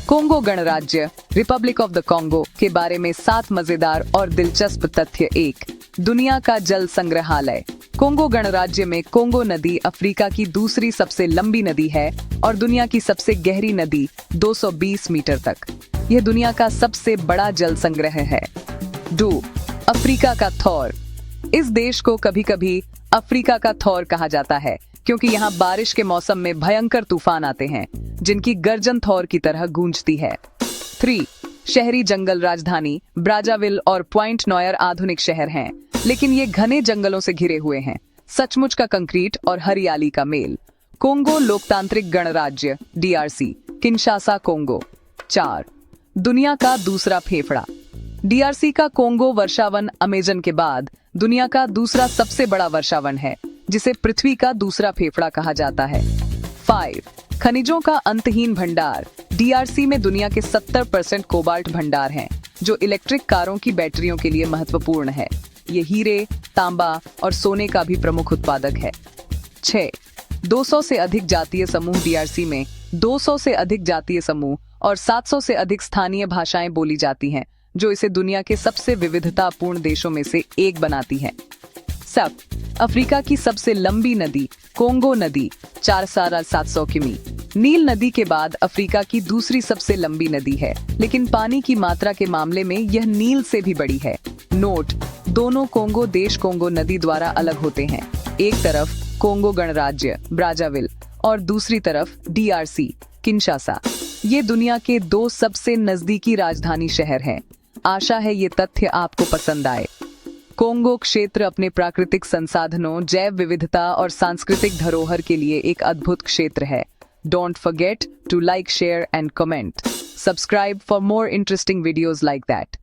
Congo गणराज्य Republic of the Congo के बारे में 7 मजेदार और दिलचस्प तथ्य। 1, दुनिया का जल संग्रहालय। कोंगो गणराज्य में कोंगो नदी अफ्रीका की दूसरी सबसे लंबी नदी है और दुनिया की सबसे गहरी नदी 220 मीटर तक। यह दुनिया का सबसे बड़ा जल संग्रह है। 2, अफ्रीका का थॉर। इस देश को कभी कभी अफ्रीका का थॉर कहा जाता है क्योंकि यहाँ बारिश के मौसम में भयंकर तूफान आते हैं जिनकी गर्जन थॉर की तरह गूंजती है। 3, शहरी जंगल राजधानी ब्राज़ाविल और पॉइंट नोयर आधुनिक शहर हैं, लेकिन ये घने जंगलों से घिरे हुए हैं। सचमुच का कंक्रीट और हरियाली का मेल। कोंगो लोकतांत्रिक गणराज्य DRC किनशासा कोंगो। 4, दुनिया का दूसरा फेफड़ा। DRC का कोंगो वर्षावन अमेजन के बाद दुनिया का दूसरा सबसे बड़ा वर्षावन है, जिसे पृथ्वी का दूसरा फेफड़ा कहा जाता है। 5, खनिजों का अंतहीन भंडार। DRC में दुनिया के 70% कोबाल्ट भंडार हैं, जो इलेक्ट्रिक कारों की बैटरियों के लिए महत्वपूर्ण है। ये हीरे, तांबा और सोने का भी प्रमुख उत्पादक है। 6, 200 से अधिक जातीय समूह। DRC में 200 से अधिक जातीय समूह और 700 से अधिक स्थानीय भाषाएं बोली जाती हैं, जो इसे दुनिया के सबसे विविधतापूर्ण देशों में से एक बनाती है। 7, अफ्रीका की सबसे लंबी नदी कोंगो नदी 4700 किमी। नील नदी के बाद अफ्रीका की दूसरी सबसे लंबी नदी है, लेकिन पानी की मात्रा के मामले में यह नील से भी बड़ी है। नोट: दोनों कोंगो देश कोंगो नदी द्वारा अलग होते हैं। एक तरफ कोंगो गणराज्य ब्राज़ाविल और दूसरी तरफ DRC किनशासा। ये दुनिया के 2 सबसे नजदीकी राजधानी शहर हैं। आशा है ये तथ्य आपको पसंद आए। कोंगो क्षेत्र अपने प्राकृतिक संसाधनों, जैव विविधता और सांस्कृतिक धरोहर के लिए एक अद्भुत क्षेत्र है। Don't forget to like, share and comment. Subscribe for more interesting videos like that.